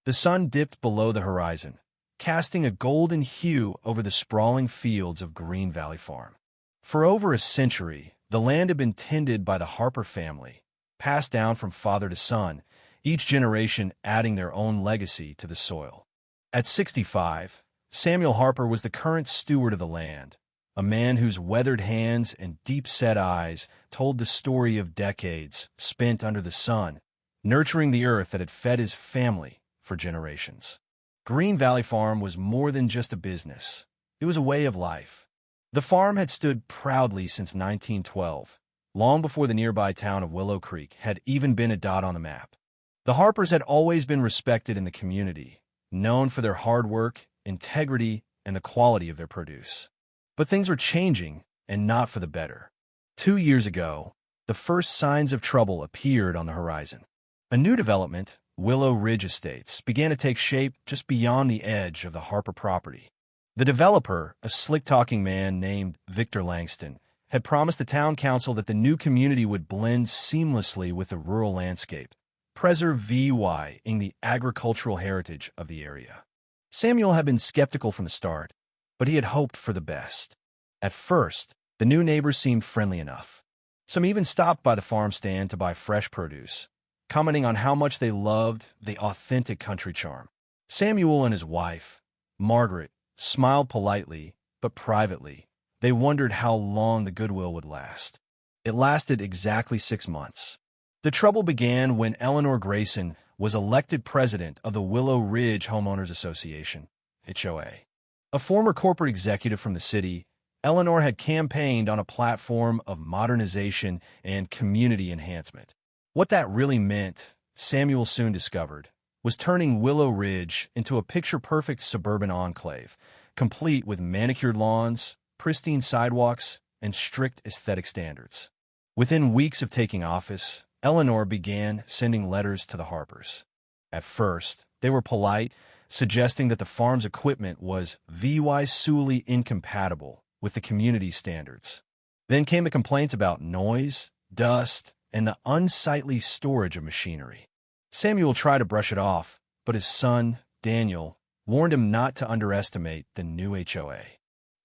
The sun dipped below the horizon, casting a golden hue over the sprawling fields of Green Valley Farm. For over a century, the land had been tended by the Harper family, passed down from father to son, each generation adding their own legacy to the soil. At 65, Samuel Harper was the current steward of the land, a man whose weathered hands and deep-set eyes told the story of decades spent under the sun, nurturing the earth that had fed his family for generations. Green Valley Farm was more than just a business. It was a way of life. The farm had stood proudly since 1912, long before the nearby town of Willow Creek had even been a dot on the map. The Harpers had always been respected in the community, known for their hard work, integrity, and the quality of their produce. But things were changing, and not for the better. 2 years ago, the first signs of trouble appeared on the horizon. A new development, Willow Ridge Estates, began to take shape just beyond the edge of the Harper property. The developer, a slick-talking man named Victor Langston, had promised the town council that the new community would blend seamlessly with the rural landscape, preserving the agricultural heritage of the area. Samuel had been skeptical from the start, but he had hoped for the best. At first, the new neighbors seemed friendly enough. Some even stopped by the farm stand to buy fresh produce, commenting on how much they loved the authentic country charm. Samuel and his wife, Margaret, smiled politely, but privately. They wondered how long the goodwill would last. It lasted exactly 6 months. The trouble began when Eleanor Grayson was elected president of the Willow Ridge Homeowners Association, HOA. A former corporate executive from the city, Eleanor had campaigned on a platform of modernization and community enhancement. What that really meant, Samuel soon discovered, was turning Willow Ridge into a picture-perfect suburban enclave, complete with manicured lawns, pristine sidewalks, and strict aesthetic standards. Within weeks of taking office, Eleanor began sending letters to the Harpers. At first, they were polite, suggesting that the farm's equipment was solely incompatible with the community's standards. Then came the complaints about noise, dust, and the unsightly storage of machinery. Samuel tried to brush it off, but his son, Daniel, warned him not to underestimate the new HOA.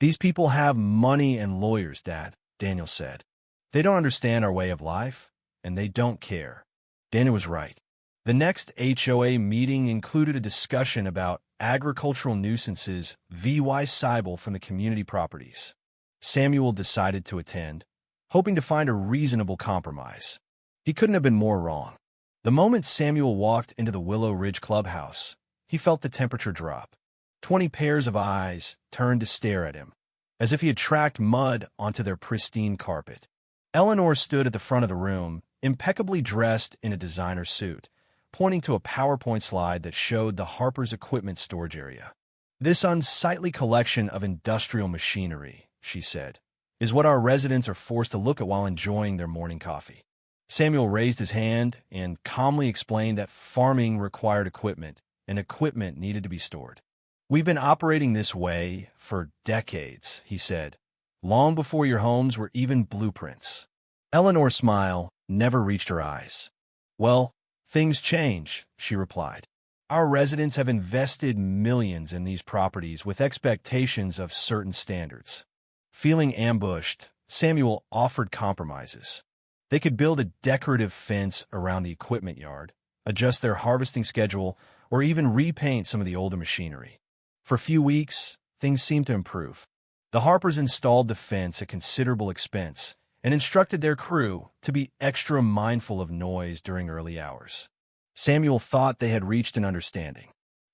"These people have money and lawyers, Dad," Daniel said. "They don't understand our way of life, and they don't care." Daniel was right. The next HOA meeting included a discussion about agricultural nuisances Cybele from the community properties. Samuel decided to attend, hoping to find a reasonable compromise. He couldn't have been more wrong. The moment Samuel walked into the Willow Ridge clubhouse, he felt the temperature drop. 20 pairs of eyes turned to stare at him, as if he had tracked mud onto their pristine carpet. Eleanor stood at the front of the room, impeccably dressed in a designer suit, pointing to a PowerPoint slide that showed the Harper's equipment storage area. "This unsightly collection of industrial machinery," she said, "is what our residents are forced to look at while enjoying their morning coffee." Samuel raised his hand and calmly explained that farming required equipment, and equipment needed to be stored. "We've been operating this way for decades," he said, "long before your homes were even blueprints." Eleanor's smile never reached her eyes. "Well, things change," she replied. "Our residents have invested millions in these properties with expectations of certain standards." Feeling ambushed, Samuel offered compromises. They could build a decorative fence around the equipment yard, adjust their harvesting schedule, or even repaint some of the older machinery. For a few weeks, things seemed to improve. The Harpers installed the fence at considerable expense and instructed their crew to be extra mindful of noise during early hours. Samuel thought they had reached an understanding.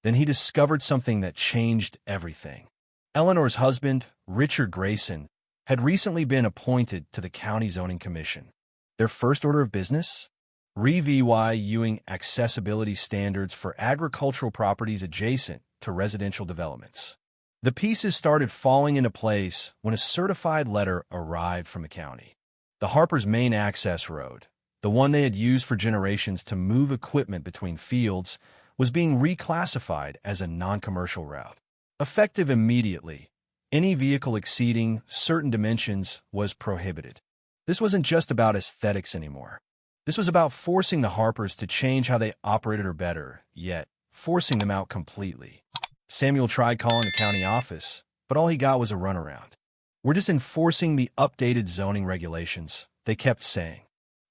Then he discovered something that changed everything. Eleanor's husband, Richard Grayson, had recently been appointed to the County Zoning Commission. Their first order of business? Reviewing accessibility standards for agricultural properties adjacent to residential developments. The pieces started falling into place when a certified letter arrived from the county. The Harpers' main access road, the one they had used for generations to move equipment between fields, was being reclassified as a non-commercial route. Effective immediately, any vehicle exceeding certain dimensions was prohibited. This wasn't just about aesthetics anymore. This was about forcing the Harpers to change how they operated, or better yet, forcing them out completely. Samuel tried calling the county office, but all he got was a runaround. "We're just enforcing the updated zoning regulations," they kept saying.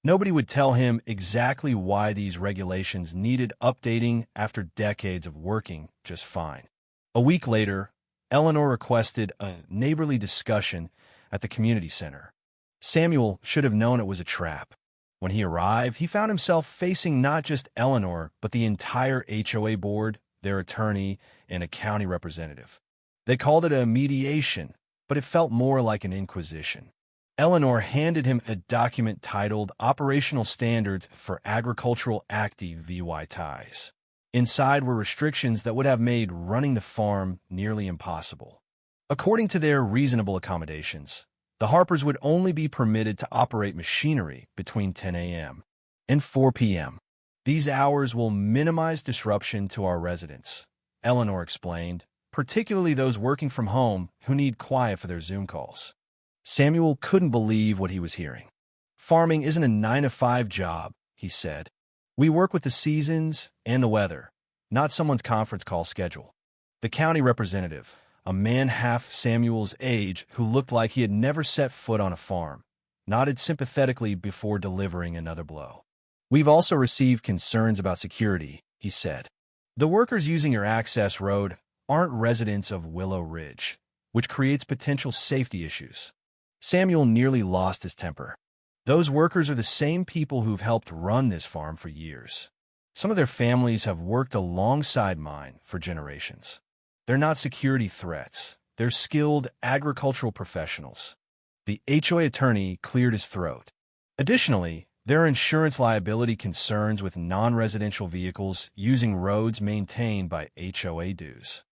Nobody would tell him exactly why these regulations needed updating after decades of working just fine. A week later, Eleanor requested a neighborly discussion at the community center. Samuel should have known it was a trap. When he arrived, he found himself facing not just Eleanor, but the entire HOA board, their attorney, and a county representative. They called it a mediation, but it felt more like an inquisition. Eleanor handed him a document titled Operational Standards for Agricultural Active VY Ties. Inside were restrictions that would have made running the farm nearly impossible. According to their reasonable accommodations, the Harpers would only be permitted to operate machinery between 10 a.m. and 4 p.m. "These hours will minimize disruption to our residents," Eleanor explained, "particularly those working from home who need quiet for their Zoom calls." Samuel couldn't believe what he was hearing. "Farming isn't a 9-to-5 job," he said. "We work with the seasons and the weather, not someone's conference call schedule." The county representative, a man half Samuel's age who looked like he had never set foot on a farm, nodded sympathetically before delivering another blow. "We've also received concerns about security," he said. "The workers using your access road aren't residents of Willow Ridge, which creates potential safety issues." Samuel nearly lost his temper. Those workers are the same people who've helped run this farm for years. Some of their families have worked alongside mine for generations. They're not security threats. They're skilled agricultural professionals. The HOA attorney cleared his throat. Additionally, there are insurance liability concerns with non-residential vehicles using roads maintained by HOA dues.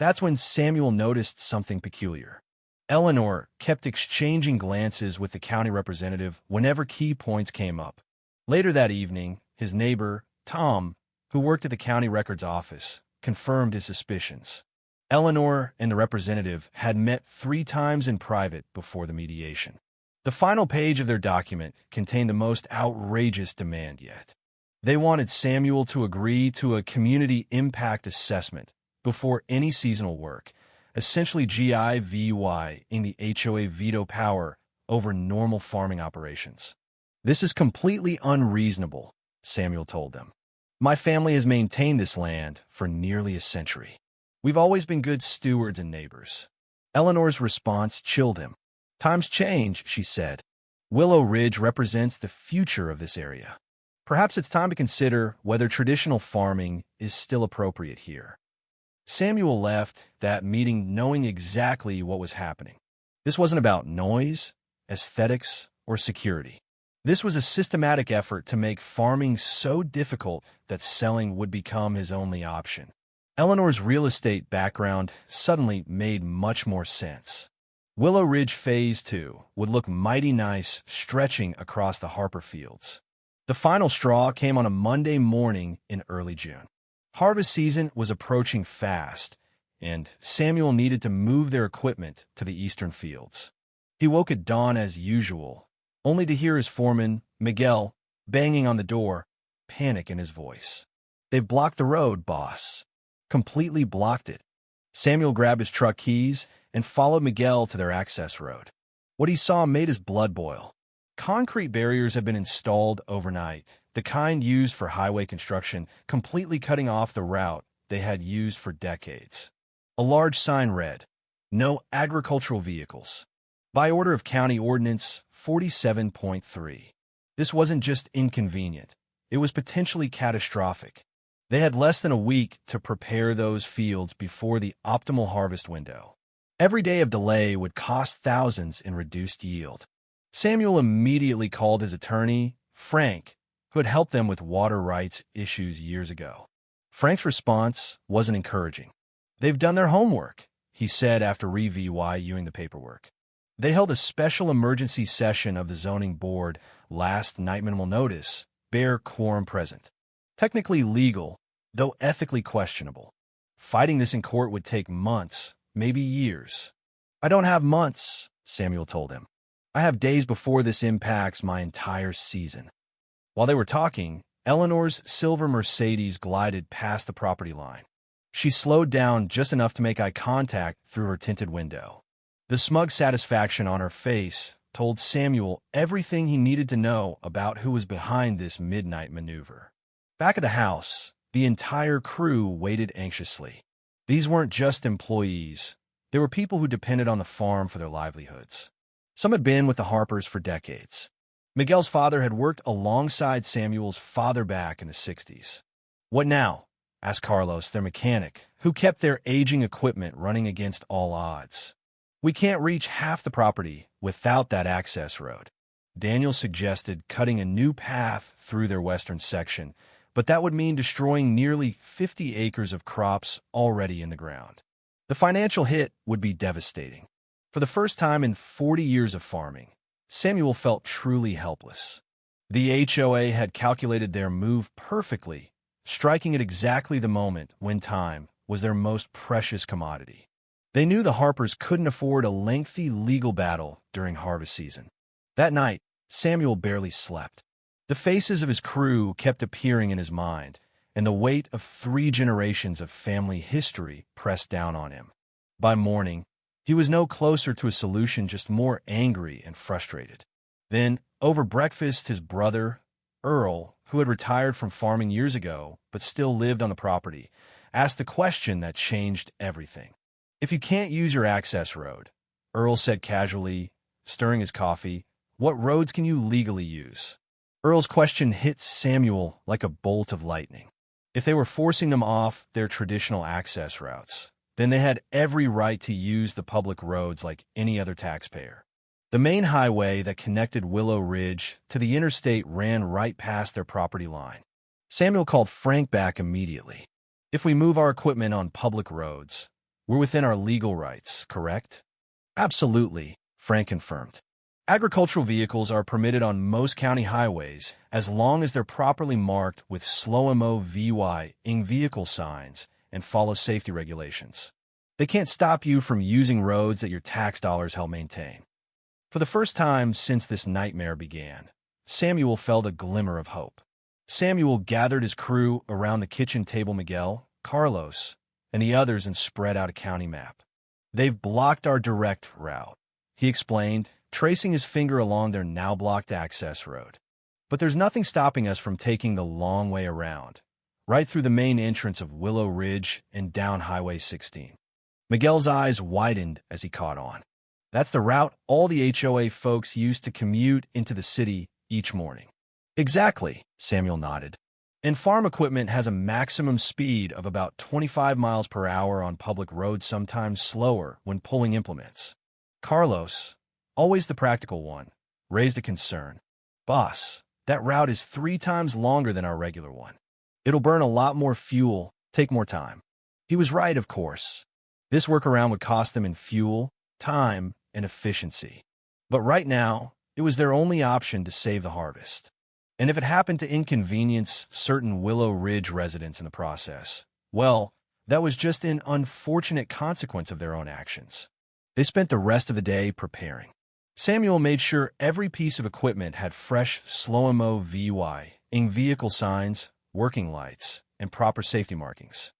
That's when Samuel noticed something peculiar. Eleanor kept exchanging glances with the county representative whenever key points came up. Later that evening, his neighbor, Tom, who worked at the county records office, confirmed his suspicions. Eleanor and the representative had met 3 times in private before the mediation. The final page of their document contained the most outrageous demand yet. They wanted Samuel to agree to a community impact assessment before any seasonal work, essentially GIVY in the HOA veto power over normal farming operations. "This is completely unreasonable," Samuel told them. "My family has maintained this land for nearly a century. We've always been good stewards and neighbors." Eleanor's response chilled him. "Times change," she said. "Willow Ridge represents the future of this area. Perhaps it's time to consider whether traditional farming is still appropriate here." Samuel left that meeting knowing exactly what was happening. This wasn't about noise, aesthetics, or security. This was a systematic effort to make farming so difficult that selling would become his only option. Eleanor's real estate background suddenly made much more sense. Willow Ridge Phase 2 would look mighty nice stretching across the Harper fields. The final straw came on a Monday morning in early June. Harvest season was approaching fast, and Samuel needed to move their equipment to the eastern fields. He woke at dawn as usual, only to hear his foreman, Miguel, banging on the door, panic in his voice. "They've blocked the road, boss." Completely blocked it. Samuel grabbed his truck keys and followed Miguel to their access road. What he saw made his blood boil. Concrete barriers had been installed overnight, the kind used for highway construction, completely cutting off the route they had used for decades. A large sign read, "No agricultural vehicles." By order of County Ordinance 47.3. This wasn't just inconvenient, it was potentially catastrophic. They had less than a week to prepare those fields before the optimal harvest window. Every day of delay would cost thousands in reduced yield. Samuel immediately called his attorney, Frank, who had helped them with water rights issues years ago. Frank's response wasn't encouraging. "They've done their homework," he said after reviewing the paperwork. They held a special emergency session of the zoning board last night, minimal notice, bare quorum present. Technically legal, though ethically questionable. Fighting this in court would take months, maybe years. "I don't have months," Samuel told him. "I have days before this impacts my entire season." While they were talking, Eleanor's silver Mercedes glided past the property line. She slowed down just enough to make eye contact through her tinted window. The smug satisfaction on her face told Samuel everything he needed to know about who was behind this midnight maneuver. Back at the house, the entire crew waited anxiously. These weren't just employees. They were people who depended on the farm for their livelihoods. Some had been with the Harpers for decades. Miguel's father had worked alongside Samuel's father back in the 60s. "What now?" asked Carlos, their mechanic, who kept their aging equipment running against all odds. "We can't reach half the property without that access road." Daniel suggested cutting a new path through their western section, but that would mean destroying nearly 50 acres of crops already in the ground. The financial hit would be devastating. For the first time in 40 years of farming, Samuel felt truly helpless. The HOA had calculated their move perfectly, striking at exactly the moment when time was their most precious commodity. They knew the Harpers couldn't afford a lengthy legal battle during harvest season. That night, Samuel barely slept. The faces of his crew kept appearing in his mind, and the weight of 3 generations of family history pressed down on him. By morning, he was no closer to a solution, just more angry and frustrated. Then, over breakfast, his brother, Earl, who had retired from farming years ago but still lived on the property, asked the question that changed everything. "If you can't use your access road," Earl said casually, stirring his coffee, "what roads can you legally use?" Earl's question hit Samuel like a bolt of lightning. If they were forcing them off their traditional access routes, then they had every right to use the public roads like any other taxpayer. The main highway that connected Willow Ridge to the interstate ran right past their property line. Samuel called Frank back immediately. "If we move our equipment on public roads, we're within our legal rights, correct?" "Absolutely," Frank confirmed. "Agricultural vehicles are permitted on most county highways as long as they're properly marked with slow-mo VY-ing vehicle signs and follow safety regulations. They can't stop you from using roads that your tax dollars help maintain." For the first time since this nightmare began, Samuel felt a glimmer of hope. Samuel gathered his crew around the kitchen table. Miguel, Carlos, and the others, and spread out a county map. "They've blocked our direct route," he explained, tracing his finger along their now-blocked access road. "But there's nothing stopping us from taking the long way around, right through the main entrance of Willow Ridge and down Highway 16. Miguel's eyes widened as he caught on. "That's the route all the HOA folks used to commute into the city each morning." "Exactly," Samuel nodded. "And farm equipment has a maximum speed of about 25 miles per hour on public roads, sometimes slower when pulling implements." Carlos, always the practical one, raised a concern. "Boss, that route is 3 times longer than our regular one. It'll burn a lot more fuel, take more time." He was right, of course. This workaround would cost them in fuel, time, and efficiency. But right now, it was their only option to save the harvest. And if it happened to inconvenience certain Willow Ridge residents in the process, well, that was just an unfortunate consequence of their own actions. They spent the rest of the day preparing. Samuel made sure every piece of equipment had fresh slow-mo VY-ing vehicle signs, working lights, and proper safety markings.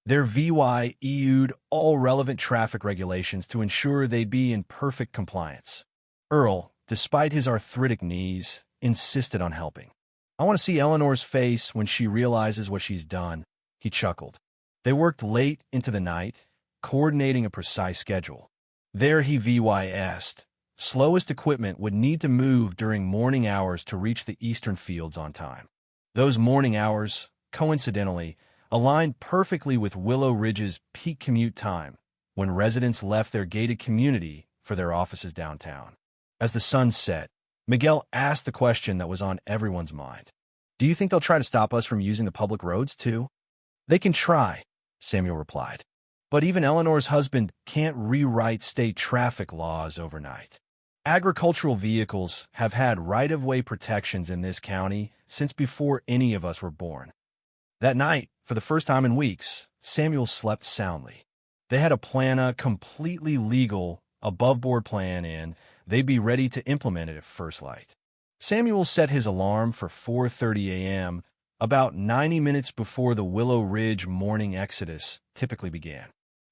Their VY-EU'd all relevant traffic regulations to ensure they'd be in perfect compliance. Earl, despite his arthritic knees, insisted on helping. "I want to see Eleanor's face when she realizes what she's done," he chuckled. They worked late into the night, coordinating a precise schedule. There he VYS'd. Slowest equipment would need to move during morning hours to reach the eastern fields on time. Those morning hours, coincidentally, aligned perfectly with Willow Ridge's peak commute time, when residents left their gated community for their offices downtown. As the sun set, Miguel asked the question that was on everyone's mind. "Do you think they'll try to stop us from using the public roads, too?" "They can try," Samuel replied. "But even Eleanor's husband can't rewrite state traffic laws overnight. Agricultural vehicles have had right-of-way protections in this county since before any of us were born." That night, for the first time in weeks, Samuel slept soundly. They had a plan, a completely legal, above-board plan, and they'd be ready to implement it at first light. Samuel set his alarm for 4:30 a.m., about 90 minutes before the Willow Ridge morning exodus typically began.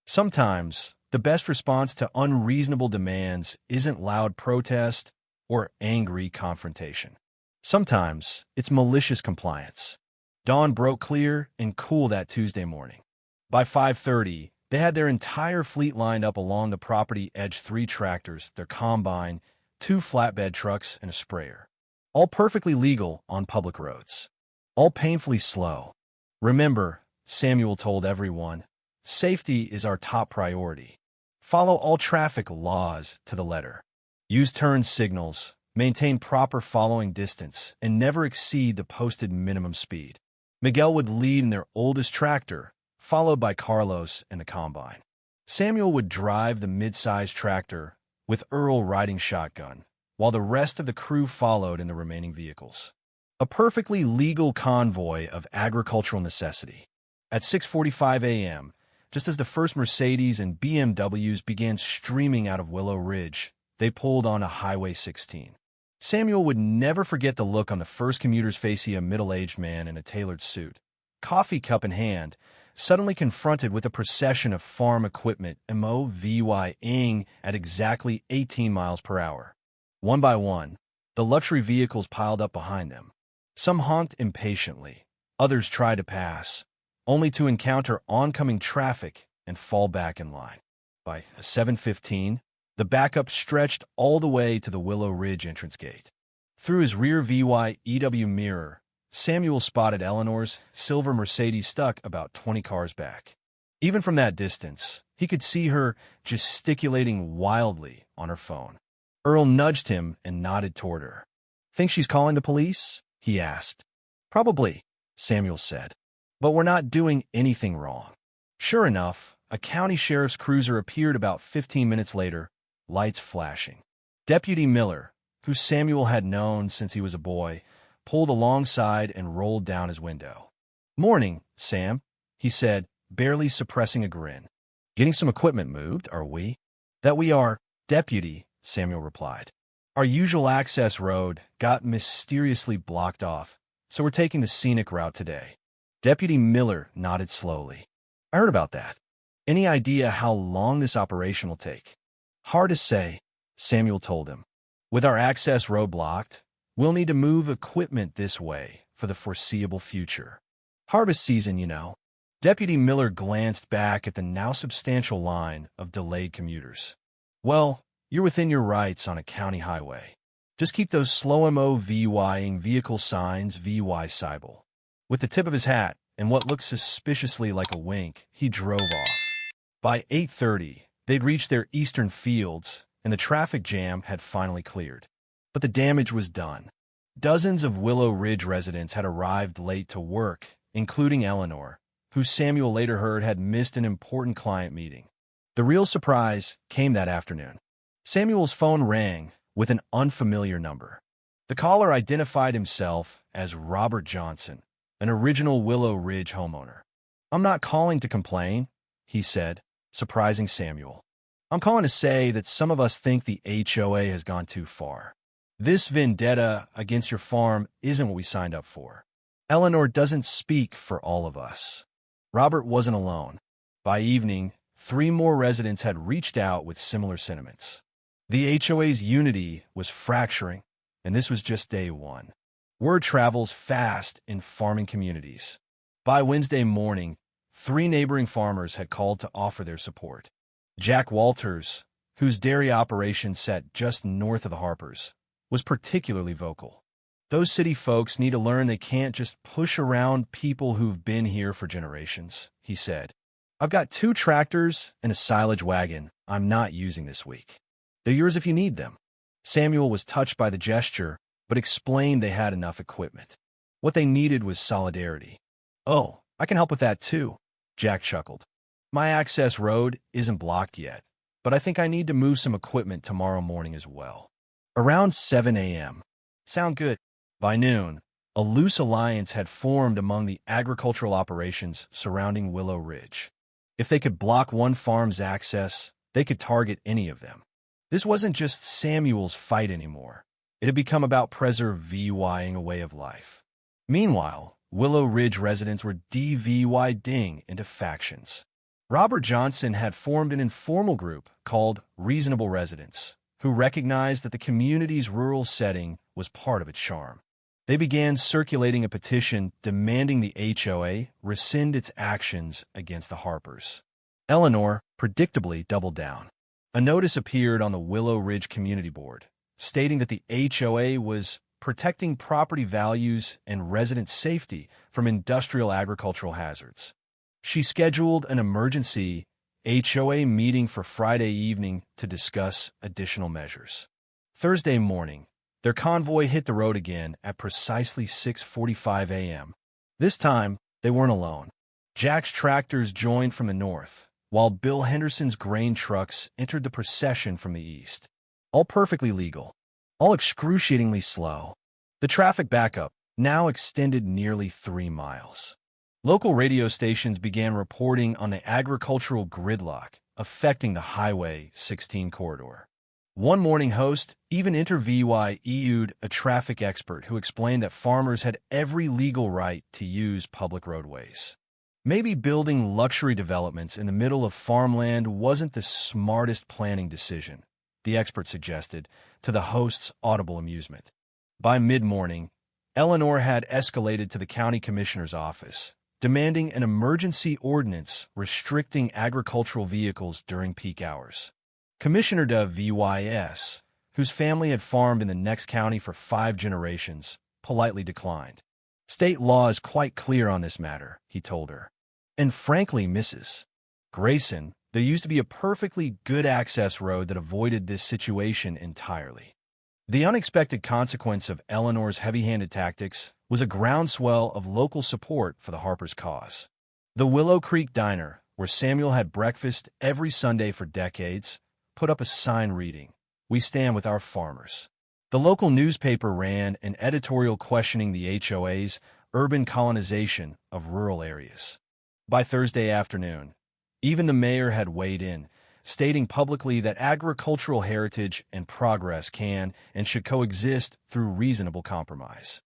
Sometimes, the best response to unreasonable demands isn't loud protest or angry confrontation. Sometimes, it's malicious compliance. Dawn broke clear and cool that Tuesday morning. By 5:30, they had their entire fleet lined up along the property edge: 3 tractors, their combine, 2 flatbed trucks, and a sprayer. All perfectly legal on public roads. All painfully slow. Remember, Samuel told everyone, safety is our top priority. Follow all traffic laws to the letter. Use turn signals, maintain proper following distance, and never exceed the posted minimum speed. Miguel would lead in their oldest tractor, followed by Carlos and the combine. Samuel would drive the mid-sized tractor, with Earl riding shotgun, while the rest of the crew followed in the remaining vehicles. A perfectly legal convoy of agricultural necessity. At 6:45 a.m., just as the first Mercedes and BMWs began streaming out of Willow Ridge, they pulled onto Highway 16. Samuel would never forget the look on the first commuter's face: a middle-aged man in a tailored suit, coffee cup in hand, suddenly confronted with a procession of farm equipment moving at exactly 18 miles per hour. One by one, the luxury vehicles piled up behind them. Some honked impatiently, others tried to pass, only to encounter oncoming traffic and fall back in line. By 7:15, the backup stretched all the way to the Willow Ridge entrance gate. Through his rear VYEW mirror, Samuel spotted Eleanor's silver Mercedes stuck about 20 cars back. Even from that distance, he could see her gesticulating wildly on her phone. Earl nudged him and nodded toward her. "Think she's calling the police?" he asked. "Probably," Samuel said. "But we're not doing anything wrong." Sure enough, a county sheriff's cruiser appeared about 15 minutes later, lights flashing. Deputy Miller, who Samuel had known since he was a boy, pulled alongside and rolled down his window. "Morning, Sam," he said, barely suppressing a grin. "Getting some equipment moved, are we?" "That we are, Deputy," Samuel replied. "Our usual access road got mysteriously blocked off, so we're taking the scenic route today." Deputy Miller nodded slowly. "I heard about that. Any idea how long this operation will take?" "Hard to say," Samuel told him. "With our access road blocked, we'll need to move equipment this way for the foreseeable future. Harvest season, you know." Deputy Miller glanced back at the now substantial line of delayed commuters. "Well, you're within your rights on a county highway. Just keep those slow moving vehicle signs VY Seibel." With the tip of his hat and what looked suspiciously like a wink, he drove off. By 8:30, they'd reached their eastern fields, and the traffic jam had finally cleared. But the damage was done. Dozens of Willow Ridge residents had arrived late to work, including Eleanor, who Samuel later heard had missed an important client meeting. The real surprise came that afternoon. Samuel's phone rang with an unfamiliar number. The caller identified himself as Robert Johnson, an original Willow Ridge homeowner. "I'm not calling to complain," he said, surprising Samuel. "I'm calling to say that some of us think the HOA has gone too far. This vendetta against your farm isn't what we signed up for. Eleanor doesn't speak for all of us." Robert wasn't alone. By evening, 3 more residents had reached out with similar sentiments. The HOA's unity was fracturing, and this was just day one. Word travels fast in farming communities. By Wednesday morning, 3 neighboring farmers had called to offer their support. Jack Walters, whose dairy operation sat just north of the Harpers, was particularly vocal. "Those city folks need to learn they can't just push around people who've been here for generations," he said. "I've got 2 tractors and a silage wagon I'm not using this week. They're yours if you need them." Samuel was touched by the gesture, but explained they had enough equipment. What they needed was solidarity. "Oh, I can help with that too," Jack chuckled. "My access road isn't blocked yet, but I think I need to move some equipment tomorrow morning as well." Around 7 a.m. "Sound good." By noon, a loose alliance had formed among the agricultural operations surrounding Willow Ridge. If they could block one farm's access, they could target any of them. This wasn't just Samuel's fight anymore. It had become about preserving a way of life. Meanwhile, Willow Ridge residents were dividing into factions. Robert Johnson had formed an informal group called Reasonable Residents, who recognized that the community's rural setting was part of its charm. They began circulating a petition demanding the HOA rescind its actions against the Harpers. Eleanor predictably doubled down. A notice appeared on the Willow Ridge Community Board, stating that the HOA was protecting property values and resident safety from industrial agricultural hazards. She scheduled an emergency HOA meeting for Friday evening to discuss additional measures. Thursday morning, their convoy hit the road again at precisely 6:45 a.m. This time, they weren't alone. Jack's tractors joined from the north, while Bill Henderson's grain trucks entered the procession from the east. All perfectly legal, all excruciatingly slow. The traffic backup now extended nearly 3 miles. Local radio stations began reporting on the agricultural gridlock affecting the Highway 16 corridor. One morning host even interviewed a traffic expert who explained that farmers had every legal right to use public roadways. Maybe building luxury developments in the middle of farmland wasn't the smartest planning decision, the expert suggested, to the host's audible amusement. By mid-morning, Eleanor had escalated to the county commissioner's office, demanding an emergency ordinance restricting agricultural vehicles during peak hours. Commissioner de Vys, whose family had farmed in the next county for 5 generations, politely declined. State law is quite clear on this matter, he told her. And frankly, Mrs. Grayson, there used to be a perfectly good access road that avoided this situation entirely. The unexpected consequence of Eleanor's heavy-handed tactics was a groundswell of local support for the Harpers' cause. The Willow Creek Diner, where Samuel had breakfast every Sunday for decades, put up a sign reading, "We stand with our farmers." The local newspaper ran an editorial questioning the HOA's urban colonization of rural areas. By Thursday afternoon, even the mayor had weighed in, stating publicly that agricultural heritage and progress can and should coexist through reasonable compromise.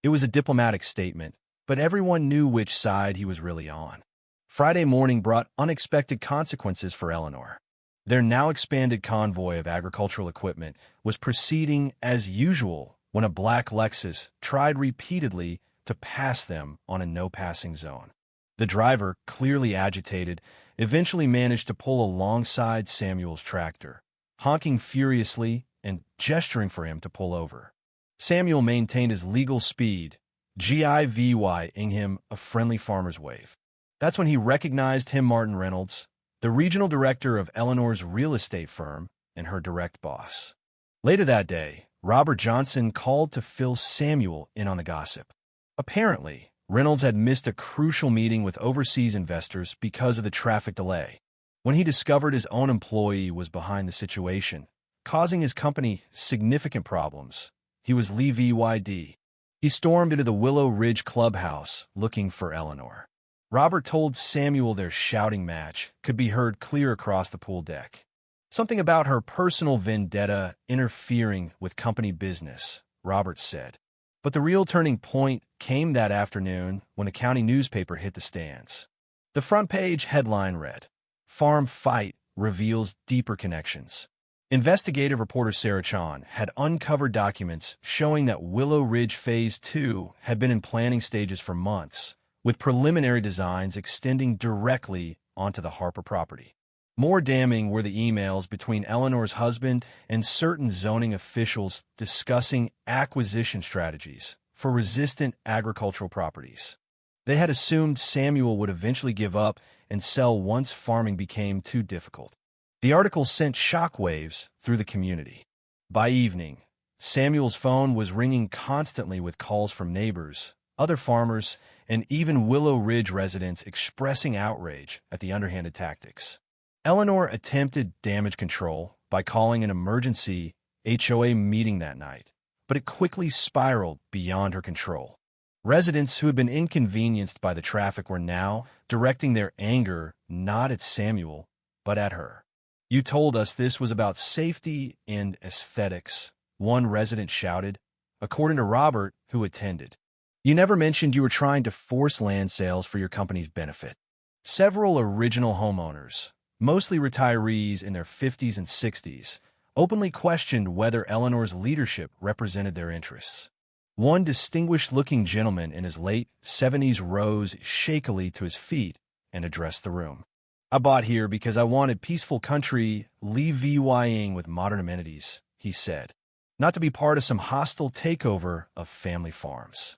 It was a diplomatic statement, but everyone knew which side he was really on. Friday morning brought unexpected consequences for Eleanor. Their now expanded convoy of agricultural equipment was proceeding as usual when a black Lexus tried repeatedly to pass them on a no-passing zone. The driver, clearly agitated, eventually managed to pull alongside Samuel's tractor, honking furiously and gesturing for him to pull over. Samuel maintained his legal speed, giving him a friendly farmer's wave. That's when he recognized him, Martin Reynolds, the regional director of Eleanor's real estate firm and her direct boss. Later that day, Robert Johnson called to fill Samuel in on the gossip. Apparently, Reynolds had missed a crucial meeting with overseas investors because of the traffic delay. When he discovered his own employee was behind the situation, causing his company significant problems, he was livid. He stormed into the Willow Ridge clubhouse looking for Eleanor. Robert told Samuel their shouting match could be heard clear across the pool deck. Something about her personal vendetta interfering with company business, Robert said. But the real turning point came that afternoon when the county newspaper hit the stands. The front page headline read, "Farm Fight Reveals Deeper Connections." Investigative reporter Sarah Chan had uncovered documents showing that Willow Ridge Phase 2 had been in planning stages for months, with preliminary designs extending directly onto the Harper property. More damning were the emails between Eleanor's husband and certain zoning officials discussing acquisition strategies for resistant agricultural properties. They had assumed Samuel would eventually give up and sell once farming became too difficult. The article sent shockwaves through the community. By evening, Samuel's phone was ringing constantly with calls from neighbors, other farmers, and even Willow Ridge residents expressing outrage at the underhanded tactics. Eleanor attempted damage control by calling an emergency HOA meeting that night, but it quickly spiraled beyond her control. Residents who had been inconvenienced by the traffic were now directing their anger not at Samuel, but at her. "You told us this was about safety and aesthetics," one resident shouted, according to Robert, who attended. You never mentioned you were trying to force land sales for your company's benefit. Several original homeowners, mostly retirees in their 50s and 60s, openly questioned whether Eleanor's leadership represented their interests. One distinguished-looking gentleman in his late 70s rose shakily to his feet and addressed the room. "I bought here because I wanted peaceful country living with modern amenities," he said, "not to be part of some hostile takeover of family farms.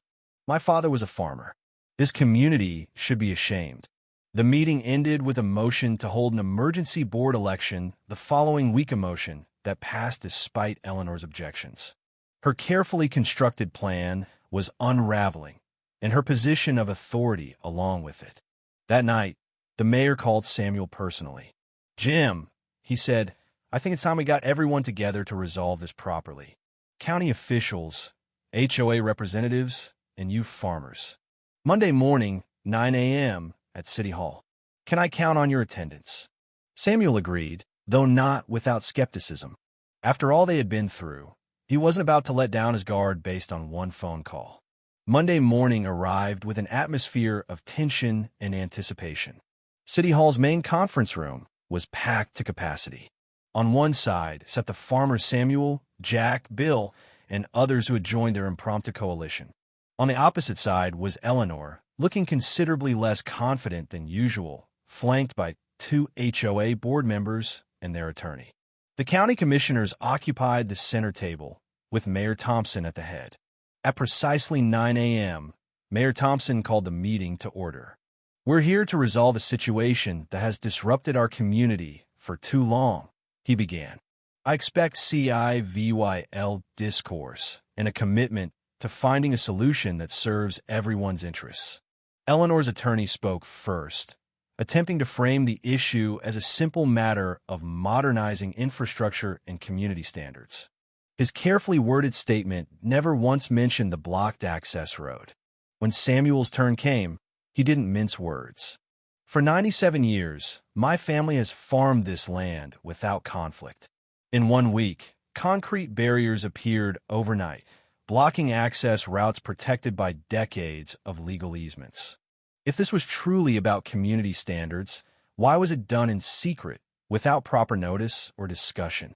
My father was a farmer. This community should be ashamed." The meeting ended with a motion to hold an emergency board election the following week, a motion that passed despite Eleanor's objections. Her carefully constructed plan was unraveling, and her position of authority along with it. That night, the mayor called Samuel personally. "Jim," he said, "I think it's time we got everyone together to resolve this properly. County officials, HOA representatives, and you farmers. Monday morning, 9 a.m., at City Hall. Can I count on your attendance?" Samuel agreed, though not without skepticism. After all they had been through, he wasn't about to let down his guard based on one phone call. Monday morning arrived with an atmosphere of tension and anticipation. City Hall's main conference room was packed to capacity. On one side sat the farmers Samuel, Jack, Bill, and others who had joined their impromptu coalition. On the opposite side was Eleanor, looking considerably less confident than usual, flanked by 2 HOA board members and their attorney. The county commissioners occupied the center table, with Mayor Thompson at the head. At precisely 9 a.m., Mayor Thompson called the meeting to order. "We're here to resolve a situation that has disrupted our community for too long," he began. "I expect civil discourse and a commitment to finding a solution that serves everyone's interests." Eleanor's attorney spoke first, attempting to frame the issue as a simple matter of modernizing infrastructure and community standards. His carefully worded statement never once mentioned the blocked access road. When Samuel's turn came, he didn't mince words. "For 97 years, my family has farmed this land without conflict. In 1 week, concrete barriers appeared overnight, blocking access routes protected by decades of legal easements. If this was truly about community standards, why was it done in secret, without proper notice or discussion?"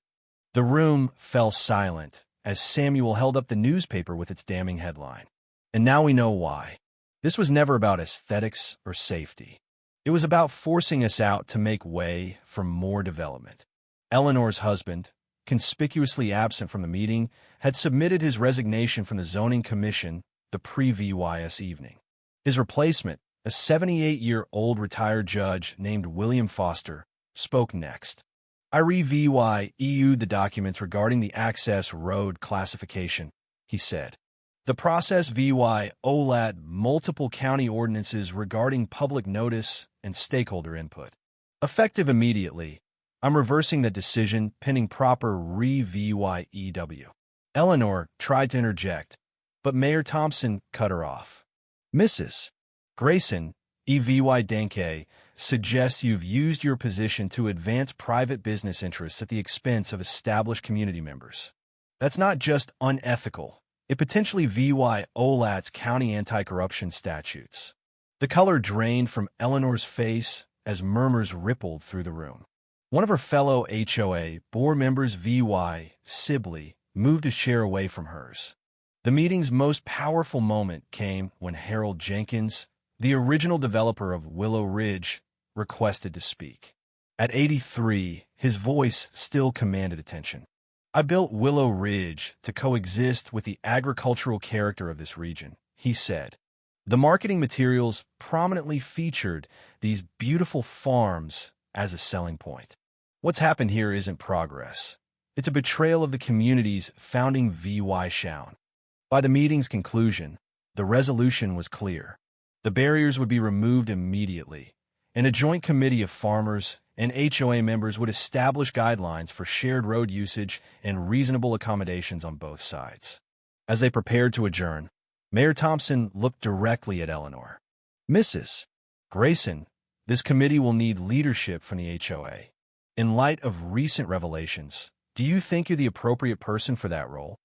The room fell silent as Samuel held up the newspaper with its damning headline. "And now we know why. This was never about aesthetics or safety. It was about forcing us out to make way for more development." Eleanor's husband, conspicuously absent from the meeting, had submitted his resignation from the zoning commission the previous evening. His replacement, a 78-year-old retired judge named William Foster, spoke next. "I reviewed the documents regarding the access road classification," he said. "The process violated multiple county ordinances regarding public notice and stakeholder input. Effective immediately, I'm reversing the decision pending proper review." Eleanor tried to interject, but Mayor Thompson cut her off. "Mrs. Grayson, EVY Denke, suggests you've used your position to advance private business interests at the expense of established community members. That's not just unethical. It potentially violates county anti-corruption statutes." The color drained from Eleanor's face as murmurs rippled through the room. One of her fellow HOA board members, V.Y. Sibley, moved his chair away from hers. The meeting's most powerful moment came when Harold Jenkins, the original developer of Willow Ridge, requested to speak. At 83, his voice still commanded attention. "I built Willow Ridge to coexist with the agricultural character of this region," he said. The marketing materials prominently featured these beautiful farms as a selling point. What's happened here isn't progress. It's a betrayal of the community's founding V.Y. Shown. By the meeting's conclusion, the resolution was clear. The barriers would be removed immediately, and a joint committee of farmers and HOA members would establish guidelines for shared road usage and reasonable accommodations on both sides. As they prepared to adjourn, Mayor Thompson looked directly at Eleanor. "Mrs. Grayson, this committee will need leadership from the HOA. In light of recent revelations, do you think you're the appropriate person for that role?"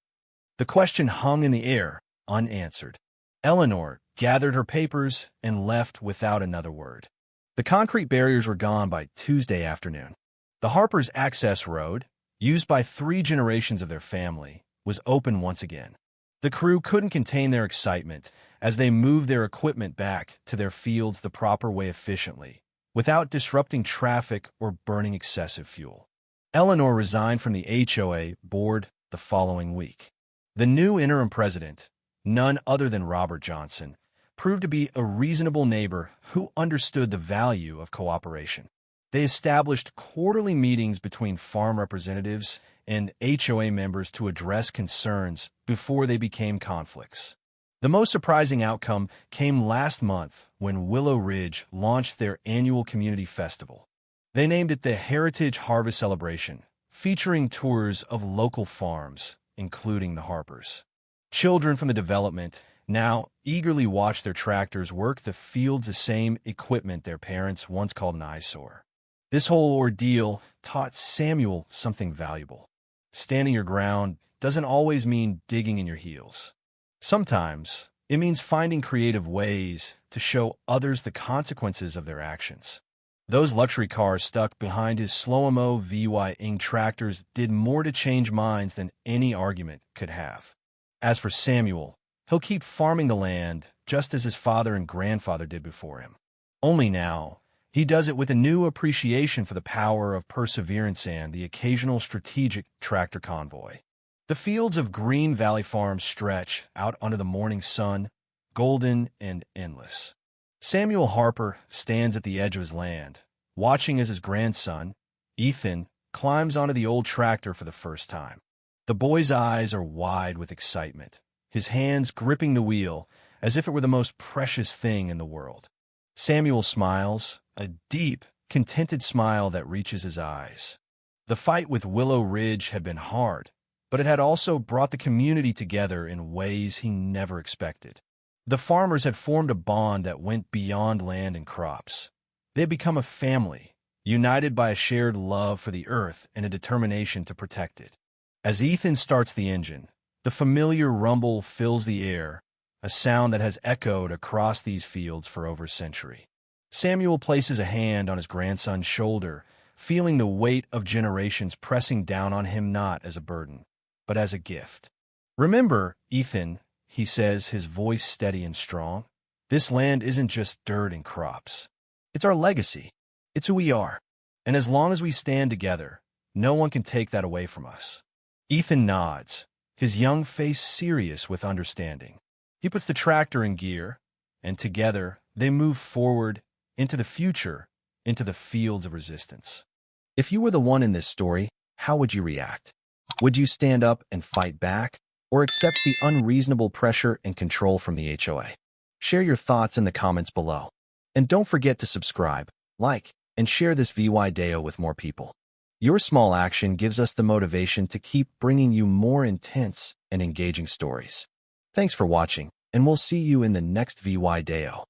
The question hung in the air, unanswered. Eleanor gathered her papers and left without another word. The concrete barriers were gone by Tuesday afternoon. The Harpers' access road, used by 3 generations of their family, was open once again. The crew couldn't contain their excitement as they moved their equipment back to their fields the proper way efficiently, without disrupting traffic or burning excessive fuel. Eleanor resigned from the HOA board the following week. The new interim president, none other than Robert Johnson, proved to be a reasonable neighbor who understood the value of cooperation. They established quarterly meetings between farm representatives and HOA members to address concerns before they became conflicts. The most surprising outcome came last month when Willow Ridge launched their annual community festival. They named it the Heritage Harvest Celebration, featuring tours of local farms, including the Harpers. Children from the development now eagerly watch their tractors work the fields, the same equipment their parents once called an eyesore. This whole ordeal taught Samuel something valuable. Standing your ground doesn't always mean digging in your heels. Sometimes it means finding creative ways to show others the consequences of their actions. Those luxury cars stuck behind his slow-mo VY-ing tractors did more to change minds than any argument could have. As for Samuel, he'll keep farming the land just as his father and grandfather did before him. Only now, he does it with a new appreciation for the power of perseverance and the occasional strategic tractor convoy. The fields of Green Valley Farm stretch out under the morning sun, golden and endless. Samuel Harper stands at the edge of his land, watching as his grandson, Ethan, climbs onto the old tractor for the first time. The boy's eyes are wide with excitement, his hands gripping the wheel as if it were the most precious thing in the world. Samuel smiles, a deep, contented smile that reaches his eyes. The fight with Willow Ridge had been hard, but it had also brought the community together in ways he never expected. The farmers had formed a bond that went beyond land and crops. They had become a family, united by a shared love for the earth and a determination to protect it. As Ethan starts the engine, the familiar rumble fills the air, a sound that has echoed across these fields for over a century. Samuel places a hand on his grandson's shoulder, feeling the weight of generations pressing down on him not as a burden, but as a gift. "Remember, Ethan," he says, his voice steady and strong, "this land isn't just dirt and crops. It's our legacy. It's who we are. And as long as we stand together, no one can take that away from us." Ethan nods, his young face serious with understanding. He puts the tractor in gear, and together they move forward into the future, into the fields of resistance. If you were the one in this story, how would you react? Would you stand up and fight back, or accept the unreasonable pressure and control from the HOA? Share your thoughts in the comments below. And don't forget to subscribe, like, and share this video with more people. Your small action gives us the motivation to keep bringing you more intense and engaging stories. Thanks for watching, and we'll see you in the next video.